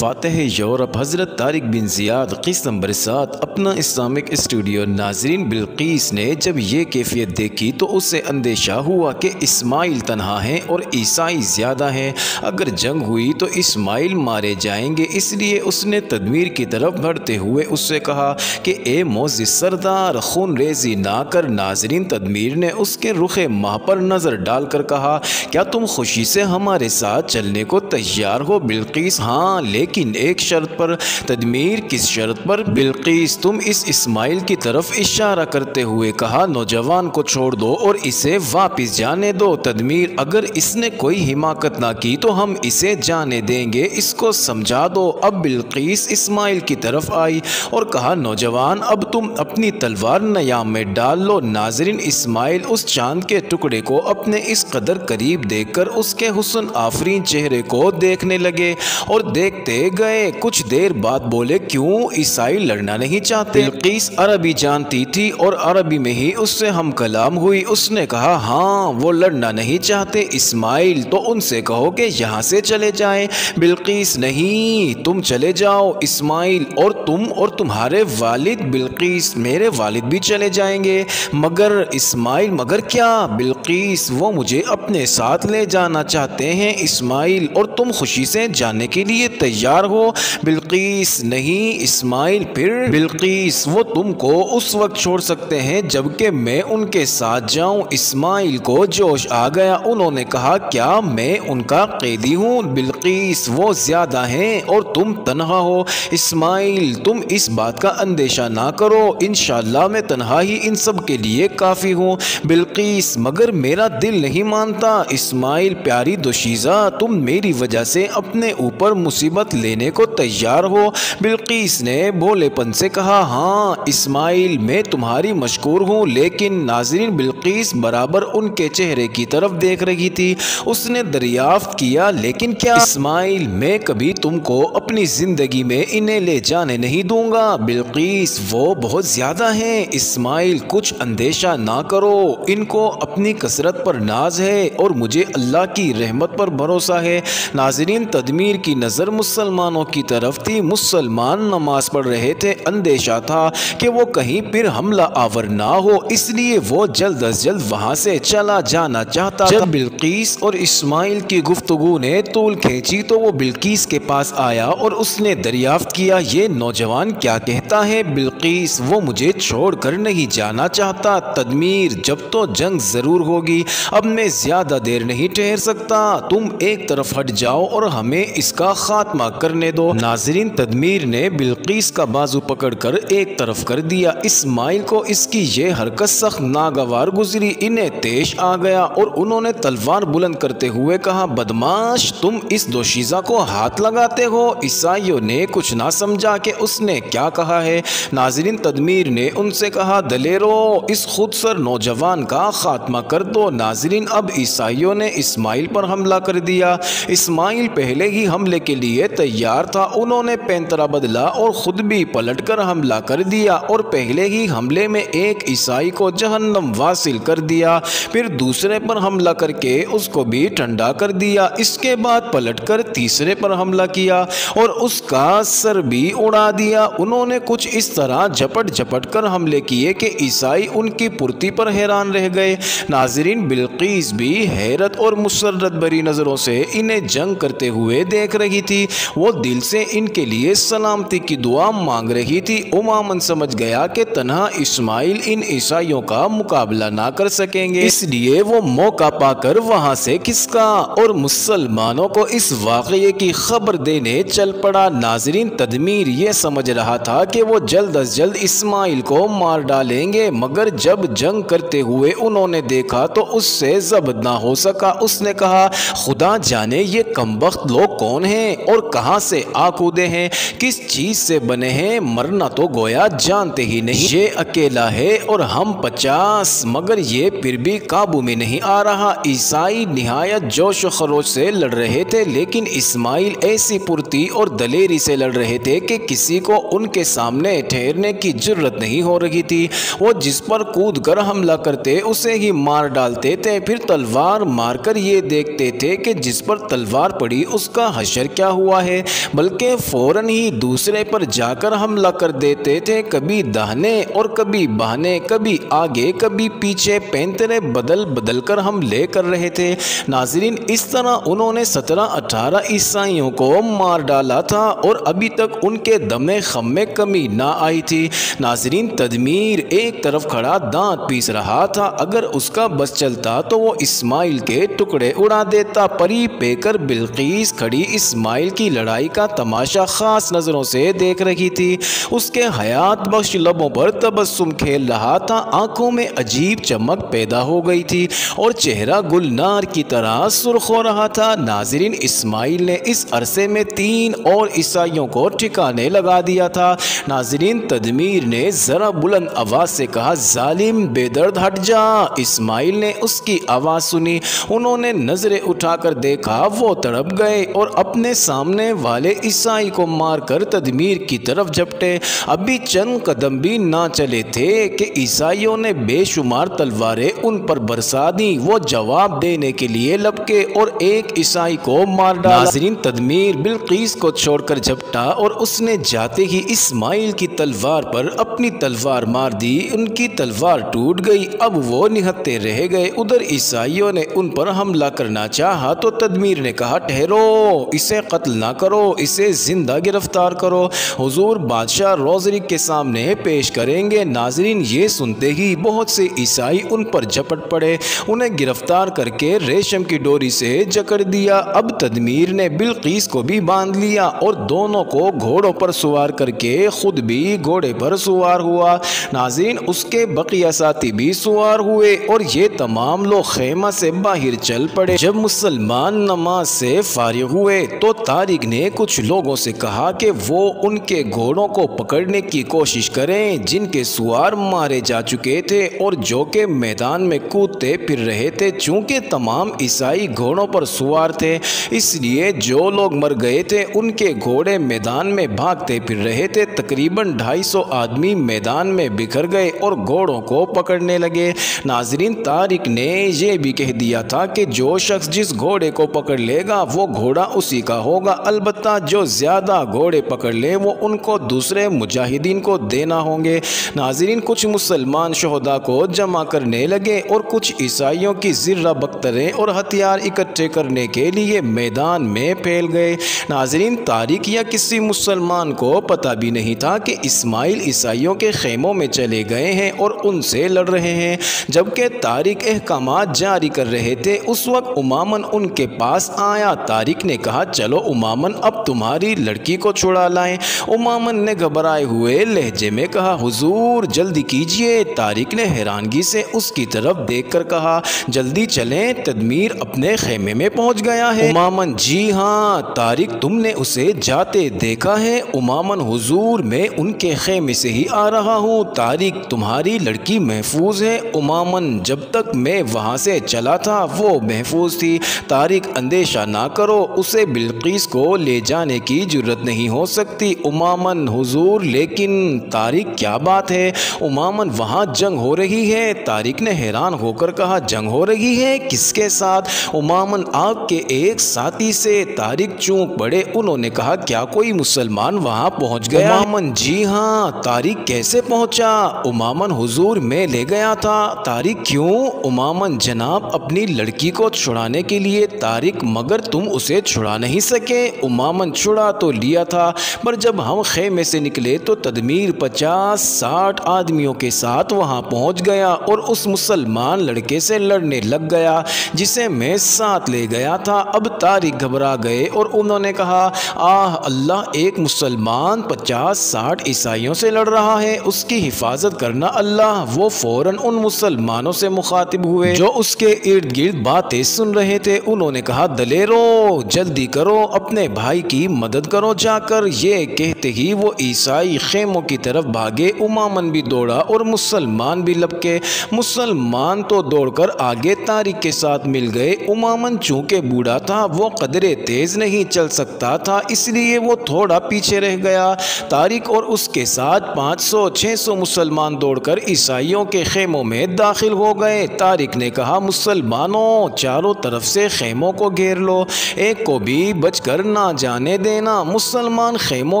फ़ातिह Europe हज़रत तारिक बिन Ziyad क़िस्त number 7 अपना इस्लामिक स्टूडियो। नाज़रीन, बिल्कीस ने जब ये कैफियत देखी तो उसे अंदेशा हुआ कि इस्माइल तन्हा हैं और ईसाई ज़्यादा हैं। अगर जंग हुई तो इस्माइल मारे जाएंगे, इसलिए उसने तदमीर की तरफ बढ़ते हुए उससे कहा कि ए मोज़िज़ सरदार, खून रेजी ना कर। नाज़रीन, तदमीर ने उसके रुखे माह पर नज़र डालकर कहा, क्या तुम खुशी से हमारे साथ चलने को तैयार हो? बिल्कीस, हाँ, लेकिन एक शर्त पर। तदमीर, किस शर्त पर? बिल्कीस, तुम इस इस्माइल की तरफ इशारा करते हुए कहा, नौजवान को छोड़ दो और इसे वापस जाने दो। तदमीर, अगर इसने कोई हिमाकत ना की तो हम इसे जाने देंगे, इसको समझा दो। अब बिल्कीस इस्माइल की तरफ आई और कहा, नौजवान, अब तुम अपनी तलवार नयाम में डाल लो। नाज़रीन, इस्माइल उस चांद के टुकड़े को अपने इस कदर करीब देखकर उसके हुस्न आफरीन चेहरे को देखने लगे और देखते गए। कुछ देर बाद बोले, क्यों, ईसाई लड़ना नहीं चाहते? बिल्कीस अरबी जानती थी और अरबी में ही उससे हम कलाम हुई। उसने कहा, हाँ, वो लड़ना नहीं चाहते। इस्माइल, तो उनसे कहो कि यहाँ से चले जाएं। बिल्कीस, नहीं, तुम चले जाओ। इस्माइल, और तुम और तुम्हारे वालिद? बिल्कीस, मेरे वालिद भी चले जाएंगे। मगर इस्माइल, मगर क्या? बिल्कीस, वो मुझे अपने साथ ले जाना चाहते हैं। इस्माइल, और तुम खुशी से जाने के लिए तैयार हो? बिल्कीस, नहीं। इस्माइल, फिर? बिल्कीस, वो तुमको उस वक्त छोड़ सकते हैं जबकि मैं उनके साथ जाऊं। इस्माइल को जोश आ गया। उन्होंने कहा, क्या मैं उनका कैदी हूँ? बिल्कीस, वो ज्यादा हैं और तुम तन्हा हो। इस्माइल, तुम इस बात का अंदेशा ना करो, इंशाअल्लाह मैं तन्हा ही इन सब के लिए काफ़ी हूँ। बिल्कीस, मगर मेरा दिल नहीं मानता। इस्माइल, प्यारी दोशीज़ा, तुम मेरी वजह से अपने ऊपर मुसीबत लेने को तैयार हो? बिल्कीस ने भोलेपन से कहा, हाँ इस्माइल, मैं तुम्हारी मशकूर हूँ। लेकिन नाज़रीन, बिल्कीस बराबर उनके चेहरे की तरफ देख रही थी। उसने दरियाफ्त किया, लेकिन क्या? इस्माइल, मैं कभी तुमको अपनी ज़िंदगी में इन्हें ले जाने नहीं दूंगा। बिल्कीस, वो बहुत ज़्यादा हैं। इस्माइल, कुछ अंदेशा ना करो, इनको अपनी कसरत पर नाज है और मुझे अल्लाह की रहमत पर भरोसा है। नाज़रीन, तदमीर की नज़र मुसलमानों की तरफ थी। मुसलमान नमाज पढ़ रहे थे। अंदेशा था कि वो कहीं फिर हमला आवर ना हो, इसलिए वो जल्द अज जल्द वहाँ से चला जाना चाहता। जब बिल्कीस और इस्माइल की गुफ्तगू ने तूल खींची तो वो बिल्कीस के पास आया और उसने दरियाफ्त किया, ये नौजवान क्या कहता है? बिल्कीस, वो मुझे छोड़कर नहीं जाना चाहता। तदमीर, जब तो जंग ज़रूर होगी, अब मैं ज़्यादा देर नहीं ठहर सकता। तुम एक तरफ हट जाओ और हमें इसका खात्मा करने दो। नाज़रीन, तदमीर ने बिल्कीस का बाजू पकड़कर एक तरफ कर दिया। इस्माइल को इसकी ये हरकत सख्त नागवार गुजरी। इन्हें तेश आ गया और उन्होंने तलवार बुलंद करते हुए कहा, बदमाश, तुम इस दोशीज़ा को हाथ लगाते हो? ईसाइयों ने कुछ ना समझा कि उसने क्या कहा है। नाज़रीन, तदमीर ने उनसे कहा, दलेरो, इस खुदसर नौजवान का खात्मा कर दो। नाज़रीन, अब ईसाइयों ने इस्माइल पर हमला कर दिया। इस्माइल पहले ही हमले के लिए तैयार था। उन्होंने पैंतरा बदला और खुद भी पलटकर हमला कर दिया और पहले ही हमले में एक ईसाई को जहन्नम वासिल कर दिया। फिर दूसरे पर हमला करके उसको भी ठंडा कर दिया। इसके बाद पलटकर तीसरे पर हमला किया और उसका सर भी उड़ा दिया। उन्होंने कुछ इस तरह झपट झपट कर हमले किए कि ईसाई उनकी पूर्ति पर हैरान रह गए। नाज़रीन, बिल्कीस भी हैरत और मुसर्रत भरी नज़रों से इन्हें जंग करते हुए देख रही थी। वो दिल से इनके लिए सलामती की दुआ मांग रही थी। उमामन समझ गया कि तन्हा इस्माइल इन ईसाइयों का मुकाबला ना कर सकेंगे, इसलिए वो मौका पाकर वहां से खिसका और मुसलमानों को इस वाक़ये की खबर देने चल पड़ा। नाज़रीन, तदमीर ये समझ रहा था कि वो जल्द अज जल्द इस्माइल को मार डालेंगे, मगर जब जंग करते हुए उन्होंने देखा तो उससे ज़ब्त ना हो सका। उसने कहा, खुदा जाने ये कमबख्त लोग कौन हैं और कहां से आकूदे हैं, किस चीज से बने हैं, मरना तो गोया जानते ही नहीं। ये अकेला है और हम 50, मगर ये फिर भी काबू में नहीं आ रहा। ईसाई निहायत जोश व खरोश से लड़ रहे थे, लेकिन इस्माइल ऐसी फुर्ती और दलेरी से लड़ रहे थे कि किसी को उनके सामने ठहरने की जुर्रत नहीं हो रही थी। वो जिस पर कूद कर हमला करते उसे ही मार डालते थे, फिर तलवार मारकर ये देखते थे कि जिस पर तलवार पड़ी उसका हशर क्या हुआ है। है, बल्कि फ़ौरन ही दूसरे पर जाकर हमला कर देते थे। कभी दाहिने और कभी बाहने, कभी आगे कभी पीछे, पैंतरे बदल बदल कर हमले कर रहे थे। नाज़रीन, इस तरह उन्होंने 17-18 ईसाइयों को मार डाला था और अभी तक उनके दमे खम में कमी ना आई थी। नाज़रीन, तदमीर एक तरफ खड़ा दांत पीस रहा था। अगर उसका बस चलता तो वो इस्माइल के टुकड़े उड़ा देता। परी पेकर बिल्कीस खड़ी इस्माइल की लड़ाई का तमाशा खास नज़रों से देख रही थी। उसके हयात बख्श लबों पर तबस्सुम खेल रहा था, आंखों में अजीब चमक पैदा हो गई थी और चेहरा गुलनार की तरह सुर्ख हो रहा था। नाज़रीन, इस्माइल ने इस अरसे में 3 और ईसाइयों को ठिकाने लगा दिया था। नाज़रीन, तदमीर ने ज़रा बुलंद आवाज़ से कहा, जालिम बेदर्द हट जा। इस्माइल ने उसकी आवाज़ सुनी। उन्होंने नज़रें उठाकर देखा, वो तड़प गए और अपने सामने वाले ईसाई को मारकर तदमीर की तरफ झपटे। अभी चंद कदम भी ना चले थे कि ईसाइयों ने बेशुमार तलवारें उन पर बरसा दी। वो जवाब देने के लिए लपके और एक ईसाई को मार डाला। नाज़रीन, तदमीर बिल्कीस को छोड़कर झपटा और उसने जाते ही इस्माइल की तलवार पर अपनी तलवार मार दी। उनकी तलवार टूट गई। अब वो निहत्ते रह गए। उधर ईसाइयों ने उन पर हमला करना चाहा तो तदमीर ने कहा, ठहरो, इसे कत्ल ना करो, इसे जिंदा गिरफ्तार करो, हुजूर बादशाह रोज़री के सामने पेश करेंगे। नाज़रीन, ये सुनते ही बहुत से ईसाई उन पर झपट पड़े। उन्हें गिरफ्तार करके रेशम की डोरी से जकड़ दिया। अब तदमीर ने बिल्कीस को भी बांध लिया और दोनों को घोड़ों पर सवार करके खुद भी घोड़े पर सवार हुआ। नाज़रीन, उसके बकिया साथी भी सवार हुए और ये तमाम लोग खेमा से बाहर चल पड़े। जब मुसलमान नमाज से फारिग हुए तो तारिक ने कुछ लोगों से कहा कि वो उनके घोड़ों को पकड़ने की कोशिश करें जिनके सवार मारे जा चुके थे और जो के मैदान में कूदते फिर रहे थे। चूँकि तमाम ईसाई घोड़ों पर सवार थे, इसलिए जो लोग मर गए थे उनके घोड़े मैदान में भागते फिर रहे थे। तकरीबन 250 आदमी मैदान में बिखर गए और घोड़ों को पकड़ने लगे। नाज़रीन, तारिक ने यह भी कह दिया था कि जो शख्स जिस घोड़े को पकड़ लेगा वो घोड़ा उसी का होगा, अलबत्ता जो ज़्यादा घोड़े पकड़ ले वो उनको दूसरे मुजाहिदीन को देना होंगे। नाज़रीन, कुछ मुसलमान शोहदा को जमा करने लगे और कुछ ईसाइयों की ज़िर्रा बख्तरें और हथियार इकट्ठे करने के लिए मैदान में फैल गए। नाज़रीन, तारिक या किसी मुसलमान को पता भी नहीं था कि इस्माइल ईसाइयों के खेमों में चले गए हैं और उनसे लड़ रहे हैं। जबकि तारिक अहकामात जारी कर रहे थे, उस वक्त उमामन उनके पास आया। तारिक ने कहा, चलो उमामन, अब तुम्हारी लड़की को छुड़ा लाएं। उमामन ने घबराए हुए लहजे में कहा, हुजूर जल्दी कीजिए। तारिक ने हैरानगी से उसकी तरफ देखकर कहा, जल्दी चलें, तदमीर अपने खेमे में पहुंच गया है। उमामन, जी हाँ। तारिक, तुमने उसे जाते देखा है? उमामन, हुजूर मैं उनके खेमे से ही आ रहा हूँ। तारिक, तुम्हारी लड़की महफूज है? उमामन, जब तक मैं वहाँ से चला था वो महफूज थी। तारिक, अंदेशा ना करो, उसे बिल्कीस को ले जाने की जरूरत नहीं हो सकती। उमामन, हुजूर लेकिन। तारिक, क्या बात है? उमामन, वहाँ जंग हो रही है। तारिक ने हैरान होकर कहा, जंग हो रही है? किसके साथ? उमामन, आपके एक साथी से। तारिक चूक पड़े। उन्होंने कहा, क्या कोई मुसलमान वहाँ पहुँच गया? उमामन, जी हाँ। तारिक, कैसे पहुँचा? उमामन, हुजूर मैं ले गया था। तारिक, क्यों? उमामन, जनाब अपनी लड़की को छुड़ाने के लिए। तारिक, मगर तुम उसे छुड़ा नहीं सके? उमामन, छुड़ा तो लिया था, पर जब हम खेमे से निकले तो तदमीर 50-60 आदमियों के साथ वहाँ पहुँच गया और उस मुसलमान लड़के से लड़ने लग गया जिसे मैं साथ ले गया था। अब तारिक घबरा गए और उन्होंने कहा, आह अल्लाह, एक मुसलमान 50-60 ईसाइयों से लड़ रहा है, उसकी हिफाजत करना अल्लाह। वो फौरन उन मुसलमानों से मुखातिब हुए जो उसके इर्द गिर्द बातें सुन रहे थे। उन्होंने कहा, दलेरो, जल्दी करो, अपने भाई की मदद करो जाकर। ये कहते ही वो ईसाई खेमों की तरफ भागे। उमामन भी दौड़ा और मुसलमान भी लपके। मुसलमान तो दौड़कर आगे तारिक के साथ मिल गए। उमामन चूंकि बूढ़ा था, वो कदरे तेज नहीं चल सकता था, इसलिए वो थोड़ा पीछे रह गया। तारिक और उसके साथ 500-600 मुसलमान दौड़कर ईसाइयों के खेमों में दाखिल हो गए। तारिक ने कहा, मुसलमानों, चारों तरफ से खेमों को घेर लो, एक को भी बचकर ना जाने देना। मुसलमान खेमों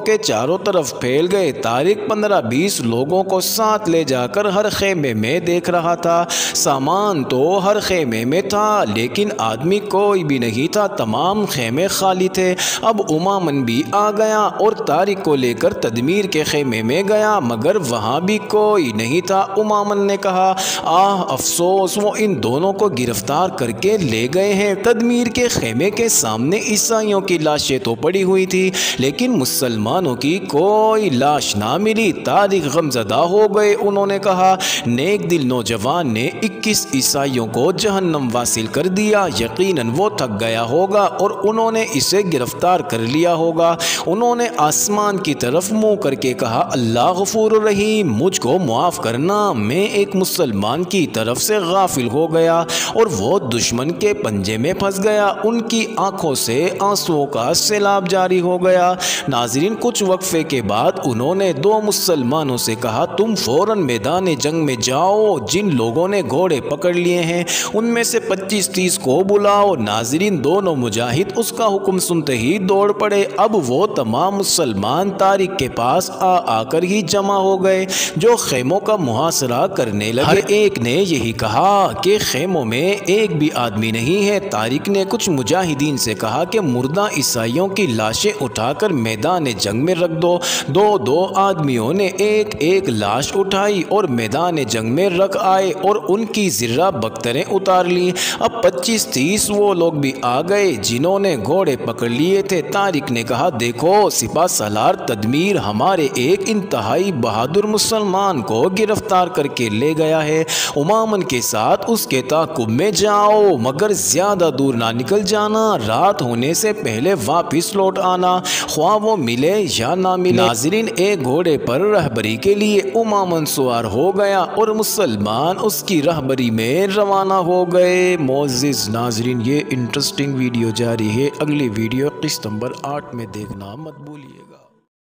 के चारों तरफ फैल गए। तारिक 15-20 लोगों को साथ ले जाकर हर खेमे में देख रहा था। सामान तो हर खेमे में था, लेकिन आदमी कोई भी नहीं था। तमाम खेमे खाली थे। अब उमामन भी आ गया और तारिक को लेकर तदमीर के खेमे में गया, मगर वहाँ भी कोई नहीं था। उमामन ने कहा, आह अफसोस, वो इन दोनों को गिरफ्तार करके ले गए हैं। तदमीर के खेमे के सामने ईसाइयों की लाशें तो पड़ी हुई थी, लेकिन मुसलमानों की कोई लाश ना मिली। तारिक गमज़दा हो गए। उन्होंने कहा, नेक दिल नौजवान ने 21 ईसाइयों को जहन्नम वासिल कर दिया। यकीनन वो थक गया होगा और उन्होंने इसे गिरफ्तार कर लिया होगा। उन्होंने आसमान की तरफ मुंह करके कहा, अल्लाह गफूर रहीम, मुझको मुआफ़ करना, मैं एक मुसलमान की तरफ से गाफिल हो गया और वो दुश्मन के पंजे में फंस गया। उनकी आंखों से आंसुओं का सैलाब जारी हो गया। नाज़रीन, कुछ वक्फे के बाद उन्होंने 2 मुसलमानों से कहा, तुम फ़ौरन मैदान जंग में जाओ। जिन लोगों ने घोड़े पकड़ लिए हैं उनमें से 25-30 को बुलाओ। नाज़रीन, दोनों मुजाहिद उसका हुक्म सुनते ही दौड़ पड़े। अब वो तमाम मुसलमान तारिक के पास आकर ही जमा हो गए, जो खेमों का मुहासरा करने लगे। हर एक ने यही कहा कि खेमों में एक भी आदमी नहीं है। तारिक ने कुछ मुजाहिदीन से कहा कि मुर्दा ईसाइयों की लाशें उठाकर मैदान जंग में रख दो। 2-2 आदमियों ने एक लाश उठाई और मैदान जंग में रख आए और उनकी ज़िर्रा बख्तरें उतार ली। अब 25-30 वो लोग भी आ गए जिन्होंने घोड़े पकड़ लिए थे। तारिक ने कहा, देखो सिपा सालार तदमीर हमारे एक इंतहाई बहादुर मुसलमान को गिरफ्तार करके ले गया है। उमामन के साथ उसके ताक़ुब में जाओ, मगर ज़्यादा दूर ना निकल जाना। रात होने से पहले वापस लौट आना, ख्वाह वो मिले या ना मिले। नाज़रीन, एक घोड़े पर रहबरी के लिए उमामन सवार हो गया और मुसलमान उसकी रहबरी में रवाना हो गए। मोअज़्ज़िज़ नाज़रीन, ये इंटरेस्टिंग वीडियो जारी है। अगली वीडियो किस्त नंबर 8 में देखना मत भूलिएगा।